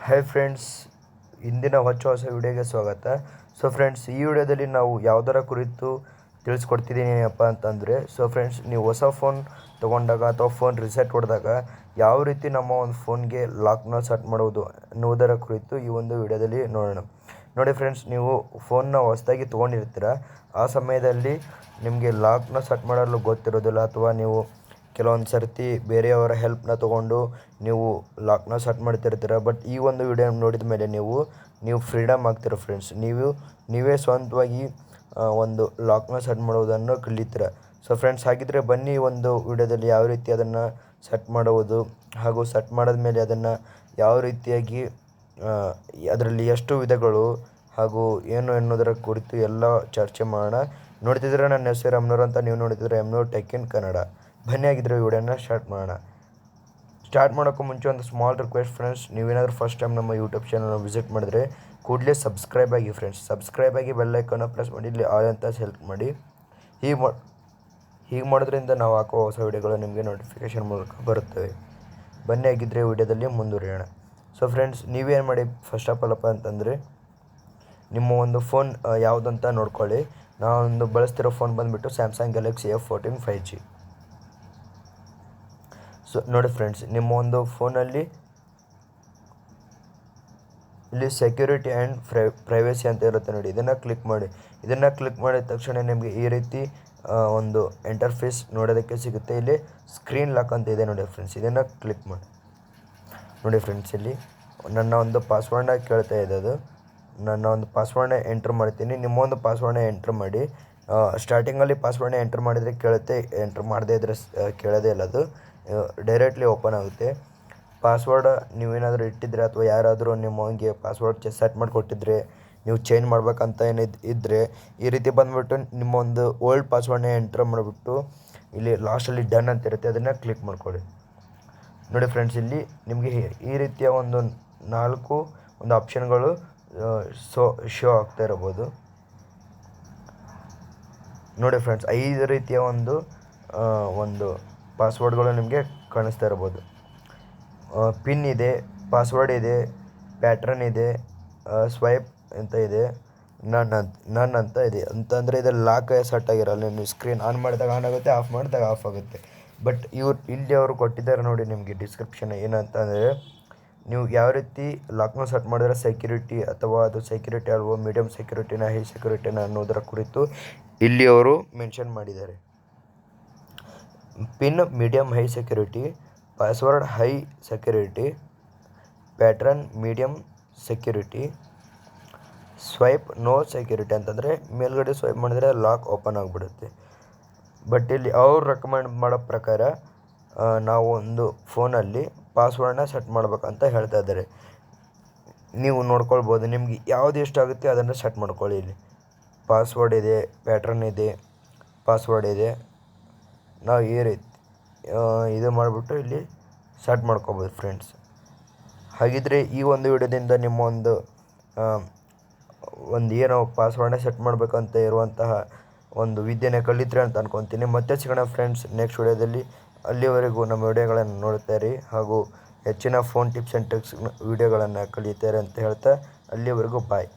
Hi friends, ಇಂದಿನ ಹೊಸ ವಿಡಿಯೋಗೆ ಸ್ವಾಗತ. ಸೊ ಫ್ರೆಂಡ್ಸ್, ಈ ವಿಡಿಯೋದಲ್ಲಿ ನಾವು ಯಾವುದರ ಕುರಿತು ತಿಳಿಸ್ಕೊಡ್ತಿದ್ದೀನಿಯಪ್ಪ ಅಂತಂದರೆ, ಸೊ ಫ್ರೆಂಡ್ಸ್, ನೀವು ಹೊಸ ಫೋನ್ ತೊಗೊಂಡಾಗ ಅಥವಾ ಫೋನ್ ರಿಸೆಟ್ ಹೊಡೆದಾಗ ಯಾವ ರೀತಿ ನಮ್ಮ ಒಂದು ಫೋನ್ಗೆ ಲಾಕ್ನ ಸೆಟ್ ಮಾಡುವುದು ಅನ್ನುವುದರ ಕುರಿತು ಈ ಒಂದು ವಿಡಿಯೋದಲ್ಲಿ ನೋಡೋಣ. ನೋಡಿ ಫ್ರೆಂಡ್ಸ್, ನೀವು ಫೋನ್ನ ಹೊಸದಾಗಿ ತೊಗೊಂಡಿರ್ತೀರ. ಆ ಸಮಯದಲ್ಲಿ ನಿಮಗೆ ಲಾಕ್ನ ಸೆಟ್ ಮಾಡಲು ಗೊತ್ತಿರೋದಿಲ್ಲ, ಅಥವಾ ನೀವು ಕೆಲವೊಂದು ಸರ್ತಿ ಬೇರೆಯವರ ಹೆಲ್ಪ್ನ ತೊಗೊಂಡು ನೀವು ಲಾಕ್ನ ಸೆಟ್ ಮಾಡ್ತಿರ್ತೀರ. ಬಟ್ ಈ ಒಂದು ವಿಡಿಯೋ ನೋಡಿದ ಮೇಲೆ ನೀವು ಫ್ರೀಡಮ್ ಆಗ್ತೀರ ಫ್ರೆಂಡ್ಸ್. ನೀವೇ ಸ್ವಂತವಾಗಿ ಒಂದು ಲಾಕ್ನ ಸೆಟ್ ಮಾಡುವುದನ್ನು ಕಲಿತೀರ. ಸೊ ಫ್ರೆಂಡ್ಸ್, ಹಾಗಿದ್ದರೆ ಬನ್ನಿ ಒಂದು ವಿಡಿಯೋದಲ್ಲಿ ಯಾವ ರೀತಿ ಅದನ್ನು ಸೆಟ್ ಮಾಡುವುದು, ಹಾಗೂ ಸೆಟ್ ಮಾಡಿದ ಮೇಲೆ ಅದನ್ನು ಯಾವ ರೀತಿಯಾಗಿ ಅದರಲ್ಲಿ ಎಷ್ಟು ವಿಧಗಳು ಹಾಗೂ ಏನು ಎನ್ನುವುದರ ಕುರಿತು ಎಲ್ಲ ಚರ್ಚೆ ಮಾಡೋಣ. ನೋಡ್ತಿದ್ರೆ ನನ್ನ ಹೆಸರು ಎಮ್ನೂರ್ ಅಂತ, ನೀವು ನೋಡ್ತಿದ್ರೆ ಎಮ್ನೂರ್ ಟೆಕ್ ಇನ್ ಕನ್ನಡ. ಬನ್ನಿ ಆಗಿದ್ರೆ ವಿಡಿಯೋನ ಸ್ಟಾರ್ಟ್ ಮಾಡೋಣ. ಸ್ಟಾರ್ಟ್ ಮಾಡೋಕ್ಕೂ ಮುಂಚೆ ಒಂದು ಸ್ಮಾಲ್ ರಿಕ್ವೆಸ್ಟ್ ಫ್ರೆಂಡ್ಸ್, ನೀವೇನಾದರೂ ಫಸ್ಟ್ ಟೈಮ್ ನಮ್ಮ ಯೂಟ್ಯೂಬ್ ಚಾನಲ್ನ ವಿಸಿಟ್ ಮಾಡಿದ್ರೆ ಕೂಡಲೇ ಸಬ್ಸ್ಕ್ರೈಬ್ ಆಗಿ ಫ್ರೆಂಡ್ಸ್. ಸಬ್ಸ್ಕ್ರೈಬ್ ಆಗಿ ಬೆಲ್ ಐಕಾನ್ನ ಪ್ರೆಸ್ ಮಾಡಿ, ಇಲ್ಲಿ ಆಲ್ ಅಂತ ಸೆಲೆಕ್ಟ್ ಮಾಡಿ. ಹೀಗೆ ಮಾಡೋದ್ರಿಂದ ನಾವು ಹಾಕುವ ಹೊಸ ವಿಡಿಯೋಗಳು ನಿಮಗೆ ನೋಟಿಫಿಕೇಷನ್ ಮೂಲಕ ಬರುತ್ತವೆ. ಬನ್ನಿ ಆಗಿದ್ದರೆ ವಿಡಿಯೋದಲ್ಲಿ ಮುಂದುವರಿಯೋಣ. ಸೊ ಫ್ರೆಂಡ್ಸ್, ನೀವೇನು ಮಾಡಿ ಫಸ್ಟ್ ಆಫ್ ಆಲ್ ಅಂತಂದರೆ, ನಿಮ್ಮ ಒಂದು ಫೋನ್ ಯಾವುದಂತ ನೋಡ್ಕೊಳ್ಳಿ. ನಾನೊಂದು ಬಳಸ್ತಿರೋ ಫೋನ್ ಬಂದುಬಿಟ್ಟು Samsung Galaxy F14 5G. So ನೋಡಿ ಫ್ರೆಂಡ್ಸ್, ನಿಮ್ಮ ಒಂದು ಫೋನಲ್ಲಿ ಇಲ್ಲಿ ಸೆಕ್ಯೂರಿಟಿ ಆ್ಯಂಡ್ ಪ್ರೈವೇಸಿ ಅಂತ ಇರುತ್ತೆ ನೋಡಿ, ಇದನ್ನು ಕ್ಲಿಕ್ ಮಾಡಿ. ಇದನ್ನು ಕ್ಲಿಕ್ ಮಾಡಿದ ತಕ್ಷಣ ನಿಮಗೆ ಈ ರೀತಿ ಒಂದು ಇಂಟರ್ಫೇಸ್ ನೋಡೋದಕ್ಕೆ ಸಿಗುತ್ತೆ. ಇಲ್ಲಿ ಸ್ಕ್ರೀನ್ ಲಾಕ್ ಅಂತ ಇದೆ ನೋಡಿ ಫ್ರೆಂಡ್ಸ್, ಇದನ್ನು ಕ್ಲಿಕ್ ಮಾಡಿ. ನೋಡಿ ಫ್ರೆಂಡ್ಸ್, ಇಲ್ಲಿ ನನ್ನ ಒಂದು ಪಾಸ್ವರ್ಡ್ನ ಕೇಳ್ತಾ ಇದೆ. ಅದು ನನ್ನ ಒಂದು ಪಾಸ್ವರ್ಡ್ನ ಎಂಟ್ರ್ ಮಾಡ್ತೀನಿ. ನಿಮ್ಮ ಒಂದು ಪಾಸ್ವರ್ಡ್ನ ಎಂಟ್ರ್ ಮಾಡಿ. ಸ್ಟಾರ್ಟಿಂಗಲ್ಲಿ ಪಾಸ್ವರ್ಡ್ನ ಎಂಟ್ರ್ ಮಾಡಿದರೆ ಕೇಳುತ್ತೆ, ಎಂಟ್ರ್ ಮಾಡದೇ ಇದ್ದರೆ ಕೇಳೋದೇ ಇಲ್ಲ. ಅದು ಡೈರೆಕ್ಟ್ಲಿ ಓಪನ್ ಆಗುತ್ತೆ. ಪಾಸ್ವರ್ಡ್ ನೀವೇನಾದರೂ ಇಟ್ಟಿದ್ರೆ ಅಥವಾ ಯಾರಾದರೂ ನಿಮಗೆ ಪಾಸ್ವರ್ಡ್ ಸೆಟ್ ಮಾಡಿಕೊಟ್ಟಿದ್ರೆ, ನೀವು ಚೇಂಜ್ ಮಾಡ್ಬೇಕಂತ ಇದ್ದರೆ ಈ ರೀತಿ ಬಂದುಬಿಟ್ಟು ನಿಮ್ಮ ಒಂದು ಓಲ್ಡ್ ಪಾಸ್ವರ್ಡ್ನ ಎಂಟ್ರ್ ಮಾಡಿಬಿಟ್ಟು ಇಲ್ಲಿ ಲಾಸ್ಟಲ್ಲಿ ಡನ್ ಅಂತ ಇರುತ್ತೆ, ಅದನ್ನು ಕ್ಲಿಕ್ ಮಾಡ್ಕೊಳ್ಳಿ. ನೋಡಿ ಫ್ರೆಂಡ್ಸ್, ಇಲ್ಲಿ ನಿಮಗೆ ಈ ರೀತಿಯ ಒಂದು 4 ಒಂದು ಆಪ್ಷನ್ಗಳು ಶೋ ಆಗ್ತಾ ಇರಬಹುದು. ನೋಡಿ ಫ್ರೆಂಡ್ಸ್, 5 ರೀತಿಯ ಒಂದು ಪಾಸ್ವರ್ಡ್ಗಳು ನಿಮಗೆ ಕಾಣಿಸ್ತಾ ಇರ್ಬೋದು. ಪಿನ್ ಇದೆ, ಪಾಸ್ವರ್ಡ್ ಇದೆ, ಪ್ಯಾಟ್ರನ್ ಇದೆ, ಸ್ವೈಪ್ ಅಂತ ಇದೆ, ನನ್ ಅಂತ ಇದೆ. ಅಂತಂದರೆ ಇದು ಲಾಕ್ ಸೆಟ್ ಆಗಿರಲ್ಲ. ನೀವು ಸ್ಕ್ರೀನ್ ಆನ್ ಮಾಡಿದಾಗ ಆನ್ ಆಗುತ್ತೆ, ಆಫ್ ಮಾಡಿದಾಗ ಆಫ್ ಆಗುತ್ತೆ. ಬಟ್ ಇಲ್ಲಿ ಅವರು ಕೊಟ್ಟಿದ್ದಾರೆ ನೋಡಿ ನಿಮಗೆ ಡಿಸ್ಕ್ರಿಪ್ಷನ್ ಏನಂತಂದರೆ, ನೀವು ಯಾವ ರೀತಿ ಲಾಕ್ನ ಸೆಟ್ ಮಾಡಿದ್ರೆ ಸೆಕ್ಯೂರಿಟಿ, ಅಥವಾ ಅದು ಸೆಕ್ಯೂರಿಟಿ ಅಲ್ವೋ, ಮೀಡಿಯಮ್ ಸೆಕ್ಯೂರಿಟಿನ, ಹೈ ಸೆಕ್ಯೂರಿಟಿನ ಅನ್ನೋದರ ಕುರಿತು ಇಲ್ಲಿ ಅವರು ಮೆನ್ಷನ್ ಮಾಡಿದ್ದಾರೆ. Pin medium high security, password high security, pattern medium security, swipe no security. ಅಂತಂದರೆ ಮೇಲ್ಗಡೆ ಸ್ವೈಪ್ ಮಾಡಿದರೆ ಲಾಕ್ ಓಪನ್ ಆಗಿಬಿಡುತ್ತೆ. ಬಟ್ ಇಲ್ಲಿ ಅವ್ರು ರೆಕಮೆಂಡ್ ಮಾಡೋ ಪ್ರಕಾರ ನಾವು ಒಂದು ಫೋನಲ್ಲಿ ಪಾಸ್ವರ್ಡ್ನ ಸೆಟ್ ಮಾಡ್ಬೇಕಂತ ಹೇಳ್ತಾ ಇದ್ದಾರೆ. ನೀವು ನೋಡ್ಕೊಳ್ಬೋದು, ನಿಮಗೆ ಯಾವುದು ಇಷ್ಟ ಆಗುತ್ತೆ ಅದನ್ನು ಸೆಟ್ ಮಾಡ್ಕೊಳ್ಳಿ. ಇಲ್ಲಿ ಪಾಸ್ವರ್ಡ್ ಇದೆ, ಪ್ಯಾಟ್ರನ್ ಇದೆ, ಪಾಸ್ವರ್ಡ್ ಇದೆ. ನಾವು ಈ ರೀತಿ ಇದು ಮಾಡಿಬಿಟ್ಟು ಇಲ್ಲಿ ಸೆಟ್ ಮಾಡ್ಕೊಬೋದು ಫ್ರೆಂಡ್ಸ್. ಹಾಗಿದ್ದರೆ ಈ ಒಂದು ವಿಡಿಯೋದಿಂದ ನಿಮ್ಮ ಒಂದು ಏನೋ ಪಾಸ್ವರ್ಡ್ನ ಸೆಟ್ ಮಾಡಬೇಕಂತ ಇರುವಂತಹ ಒಂದು ವಿದ್ಯೆನೇ ಕಲಿತ್ರಿ ಅಂತ ಅನ್ಕೊತೀನಿ. ಮತ್ತೆ ಸಿಗೋಣ ಫ್ರೆಂಡ್ಸ್ ನೆಕ್ಸ್ಟ್ ವಿಡಿಯೋದಲ್ಲಿ. ಅಲ್ಲಿವರೆಗೂ ನಮ್ಮ ವಿಡಿಯೋಗಳನ್ನು ನೋಡ್ತಾರೆ ಹಾಗೂ ಹೆಚ್ಚಿನ ಫೋನ್ ಟಿಪ್ಸ್ ಆ್ಯಂಡ್ ಟ್ರಿಕ್ಸ್ ವಿಡಿಯೋಗಳನ್ನು ಕಲಿತಾರೆ ಅಂತ ಹೇಳ್ತಾ, ಅಲ್ಲಿವರೆಗೂ ಬಾಯ್.